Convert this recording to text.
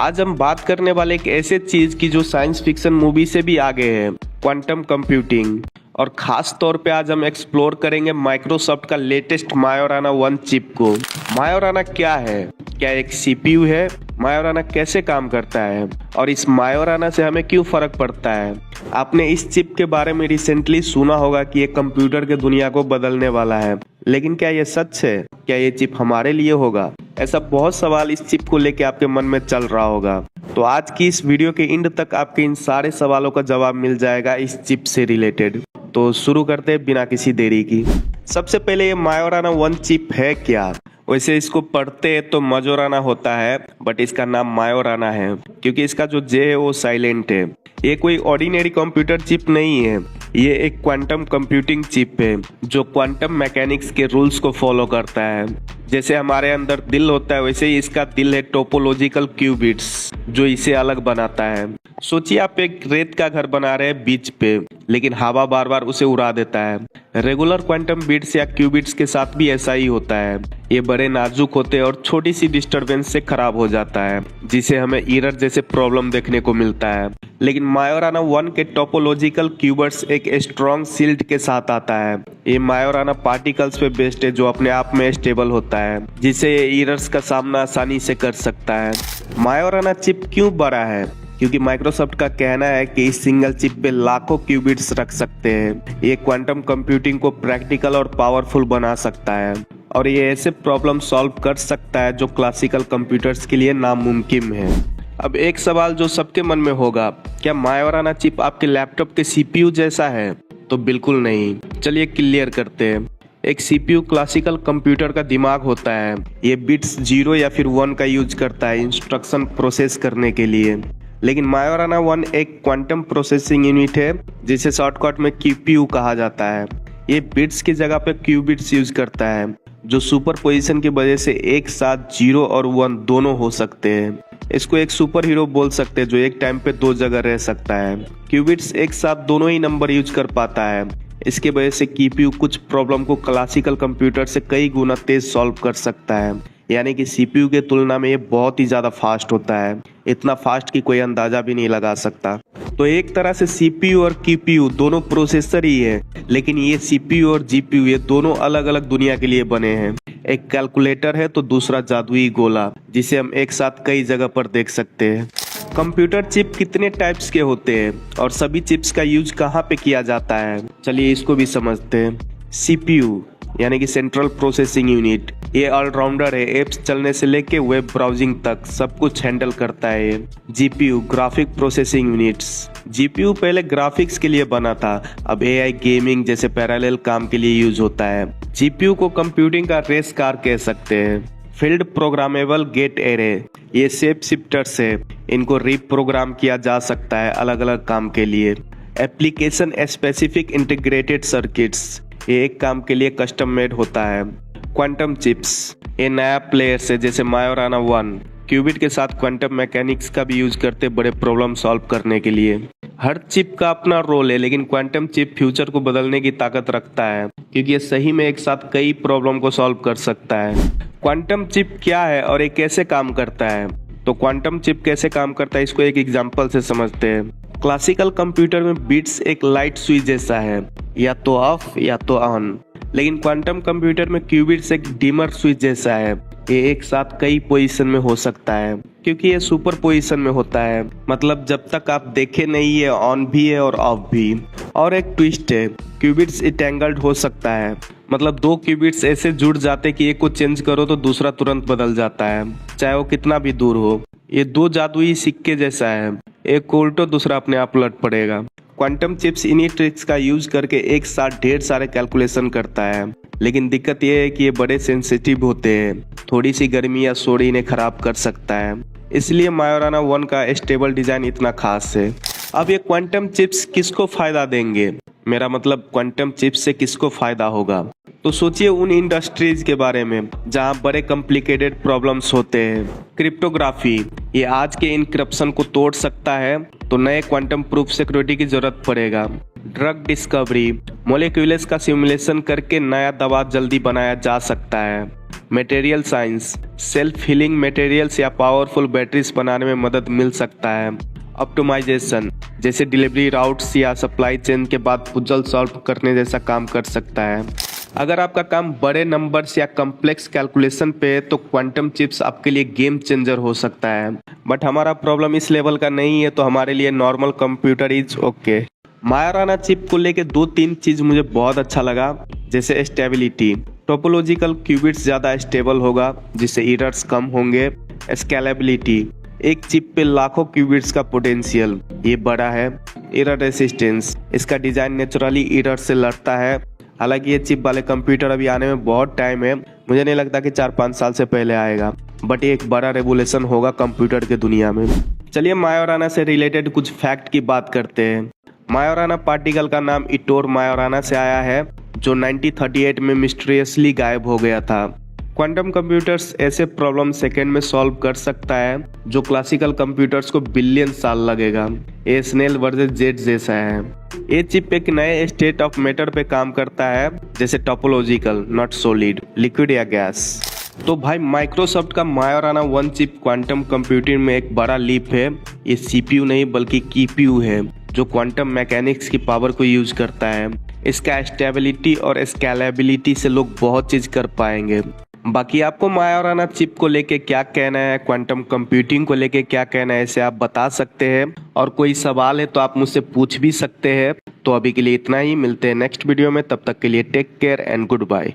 आज हम बात करने वाले एक ऐसे चीज की जो साइंस फिक्शन मूवी से भी आगे है, क्वांटम कंप्यूटिंग। और खास तौर पे आज हम एक्सप्लोर करेंगे माइक्रोसॉफ्ट का लेटेस्ट मायोराना 1 चिप को। मायोराना क्या है, क्या एक सीपीयू है, मायोराना कैसे काम करता है और इस मायोराना से हमें क्यों फर्क पड़ता है। आपने इस चिप के बारे में रिसेंटली सुना होगा कि ये कंप्यूटर के दुनिया को बदलने वाला है, लेकिन क्या ये सच है? क्या ये चिप हमारे लिए होगा? ऐसा बहुत सवाल इस चिप को लेके आपके मन में चल रहा होगा। तो आज की इस वीडियो के एंड तक आपके इन सारे सवालों का जवाब मिल जाएगा इस चिप से रिलेटेड। तो शुरू करते हैं बिना किसी देरी की। सबसे पहले ये मायोराना 1 चिप है क्या? वैसे इसको पढ़ते हैं तो मजोराना होता है, बट इसका नाम मायोराना है क्योंकि इसका जो जे है वो साइलेंट है। ये कोई ऑर्डिनरी कंप्यूटर चिप नहीं है, ये एक क्वांटम कंप्यूटिंग चिप है जो क्वांटम मैकेनिक्स के रूल्स को फॉलो करता है। जैसे हमारे अंदर दिल होता है, वैसे ही इसका दिल है टोपोलॉजिकल क्यूबिट्स जो इसे अलग बनाता है। सोचिए आप एक रेत का घर बना रहे हैं बीच पे, लेकिन हवा बार बार उसे उड़ा देता है। रेगुलर क्वांटम बिट्स या क्यूबिट्स के साथ भी ऐसा ही होता है। ये बड़े नाजुक होते हैं और छोटी सी डिस्टरबेंस से खराब हो जाता है, जिसे हमें एरर जैसे प्रॉब्लम देखने को मिलता है। लेकिन मायोराना 1 के टोपोलॉजिकल क्यूबिट्स एक स्ट्रॉन्ग शिल्ड के साथ आता है। ये मायोराना पार्टिकल्स पे बेस्ड है जो अपने आप में स्टेबल होता है, जिससे ये एरर्स का सामना आसानी से कर सकता है। मायोराना चिप क्यों बड़ा है? क्योंकि माइक्रोसॉफ्ट का कहना है कि इस सिंगल चिप पे लाखों क्यूबिट्स रख सकते हैं। ये क्वांटम कंप्यूटिंग को प्रैक्टिकल और पावरफुल बना सकता है और ये ऐसे प्रॉब्लम सॉल्व कर सकता है जो क्लासिकल कंप्यूटर्स के लिए नामुमकिन है। अब एक सवाल जो सबके मन में होगा, क्या मायोराना चिप आपके लैपटॉप के सीपीयू जैसा है? तो बिल्कुल नहीं। चलिए क्लियर करते हैं। एक सीपीयू क्लासिकल कंप्यूटर का दिमाग होता है। ये बिट्स 0 या फिर 1 का यूज करता है इंस्ट्रक्शन प्रोसेस करने के लिए। लेकिन मायोराना 1 एक क्वांटम प्रोसेसिंग यूनिट है जिसे शॉर्टकट में क्यूपीयू कहा जाता है। ये बिट्स की जगह पे क्यूबिट्स यूज करता है जो सुपरपोजिशन की वजह से एक साथ 0 और 1 दोनों हो सकते हैं। इसको एक सुपर हीरो बोल सकते हैं जो एक टाइम पे 2 जगह रह सकता है। क्यूबिट्स एक साथ दोनों ही नंबर यूज कर पाता है। इसके वजह से सीपीयू कुछ प्रॉब्लम को क्लासिकल कंप्यूटर से कई गुना तेज सॉल्व कर सकता है। यानी कि सीपीयू के तुलना में ये बहुत ही ज़्यादा फास्ट होता है, इतना फास्ट कि कोई अंदाज़ा भी नहीं लगा सकता। तो एक तरह से सीपीयू और क्यूपीयू दोनों प्रोसेसर ही है, लेकिन ये सीपीयू और जीपीयू ये दोनों अलग अलग दुनिया के लिए बने हैं। एक कैलकुलेटर है तो दूसरा जादुई गोला, जिसे हम एक साथ कई जगह पर देख सकते हैं। कंप्यूटर चिप कितने टाइप्स के होते हैं और सभी चिप्स का यूज कहाँ पे किया जाता है, चलिए इसको भी समझते हैं। सीपीयू यानी कि सेंट्रल प्रोसेसिंग यूनिट, ये ऑलराउंडर है, एप्स चलने से लेके वेब ब्राउजिंग तक सब कुछ हैंडल करता है ये। GPU graphic processing units, GPU पहले ग्राफिक्स के लिए बना था, अब एआई गेमिंग जैसे पैरेलल काम के लिए यूज होता है। जीपीयू को कंप्यूटिंग का रेस कार कह सकते हैं। फील्ड प्रोग्रामेबल गेट एरे, ये शेप शिफ्टर्स है, इनको रीप्रोग्राम किया जा सकता है अलग अलग काम के लिए। एप्लीकेशन स्पेसिफिक इंटीग्रेटेड सर्किट्स, ये एक काम के लिए कस्टम मेड होता है। क्वांटम चिप्स, ये नया प्लेयर्स है जैसे मायोराना 1 क्यूबिट के साथ क्वांटम मैकेनिक्स का भी यूज करते बड़े प्रॉब्लम सॉल्व करने के लिए। हर चिप का अपना रोल है, लेकिन क्वांटम चिप फ्यूचर को बदलने की ताकत रखता है क्योंकि ये सही में एक साथ कई प्रॉब्लम को सॉल्व कर सकता है। क्वांटम चिप क्या है और ये कैसे काम करता है? तो क्वांटम चिप कैसे काम करता है इसको एक एग्जाम्पल से समझते हैं। क्लासिकल कंप्यूटर में बिट्स एक लाइट स्विच जैसा है, या तो ऑफ या तो ऑन, लेकिन क्वांटम कंप्यूटर में क्यूबिट्स एक डिमर स्विच जैसा है। ये एक साथ कई पोजीशन में हो सकता है क्योंकि ये सुपर पोजीशन में होता है, मतलब जब तक आप देखे नहीं है ऑन भी है और ऑफ भी। और एक ट्विस्ट है, क्यूबिट्स इंटेंगल्ड हो सकता है, मतलब 2 क्यूबिट्स ऐसे जुड़ जाते कि एक को चेंज करो तो दूसरा तुरंत बदल जाता है, चाहे वो कितना भी दूर हो। ये 2 जादुई सिक्के जैसा है, एक को उल्टो दूसरा अपने आप उलट पड़ेगा। क्वांटम चिप्स इन्हीं ट्रिक्स का यूज करके एक साथ ढेर सारे कैलकुलेशन करता है, लेकिन दिक्कत यह है कि ये बड़े सेंसिटिव होते हैं, थोड़ी सी गर्मी या सोडी इन्हें खराब कर सकता है। इसलिए मायोराना 1 का स्टेबल डिजाइन इतना खास है। अब ये क्वांटम चिप्स किसको फायदा देंगे? मेरा मतलब क्वांटम चिप्स से किसको फायदा होगा? तो सोचिए उन इंडस्ट्रीज के बारे में जहां बड़े कॉम्प्लिकेटेड प्रॉब्लम्स होते हैं। क्रिप्टोग्राफी, ये आज के इनक्रिप्शन को तोड़ सकता है, तो नए क्वांटम प्रूफ सिक्योरिटी की जरूरत पड़ेगा। ड्रग डिस्कवरी, मॉलिक्यूल्स का सिमुलेशन करके नया दवा जल्दी बनाया जा सकता है। Material science, self healing materials या पावरफुल बैटरीज बनाने में मदद मिल सकता है। ऑप्टिमाइजेशन, जैसे डिलीवरी राउट्स या सप्लाई चेन के बाद पुजल सॉल्व करने जैसा काम कर सकता है। अगर आपका काम बड़े नंबर्स या कॉम्प्लेक्स कैलकुलेशन पे है तो क्वांटम चिप्स आपके लिए गेम चेंजर हो सकता है, बट हमारा प्रॉब्लम इस लेवल का नहीं है, तो हमारे लिए normal computer is okay. Majorana chip को लेके 2-3 चीज मुझे बहुत अच्छा लगा, जैसे स्टेबिलिटी, टोपोलॉजिकल क्यूबिट्स ज़्यादा स्टेबल होगा जिससे एरर्स कम होंगे। स्केलेबिलिटी, एक चिप पे लाखों क्यूबिट्स का पोटेंशियल, ये बड़ा है। एरर रेसिस्टेंस, इसका डिजाइन नेचुरली एरर से लड़ता है। हालांकि ये चिप वाले कंप्यूटर अभी आने में बहुत टाइम है, मुझे नहीं लगता कि 4-5 साल से पहले आएगा, बट ये एक बड़ा रेवोल्यूशन होगा कंप्यूटर के दुनिया में। चलिए मायोराना से रिलेटेड कुछ फैक्ट की बात करते हैं। मायोराना पार्टिकल का नाम इटोर मायोराना से आया है, जो 1938 में मिस्टीरियसली गायब हो गया था। क्वांटम कंप्यूटर्स ऐसे प्रॉब्लम सेकेंड में सॉल्व कर सकता है जो क्लासिकल कंप्यूटर्स को बिलियन साल लगेगा। ये स्नेल वर्सेस जेट जैसा है। ये चिप एक नए स्टेट ऑफ मैटर पे काम करता है, जैसे टोपोलॉजिकल, नॉट सॉलिड, लिक्विड या गैस। तो भाई माइक्रोसॉफ्ट का मायोराना 1 चिप क्वांटम कंप्यूटिंग में एक बड़ा लीप है। ये सीपीयू नहीं बल्कि कीपीयू है, जो क्वांटम मैकेनिक्स की पावर को यूज करता है। इसका स्टेबिलिटी और स्केलेबिलिटी से लोग बहुत चीज कर पाएंगे। बाकी आपको मायोराना चिप को लेके क्या कहना है, क्वांटम कंप्यूटिंग को लेके क्या कहना है, इसे आप बता सकते हैं। और कोई सवाल है तो आप मुझसे पूछ भी सकते हैं। तो अभी के लिए इतना ही, मिलते हैं नेक्स्ट वीडियो में, तब तक के लिए take care and good bye.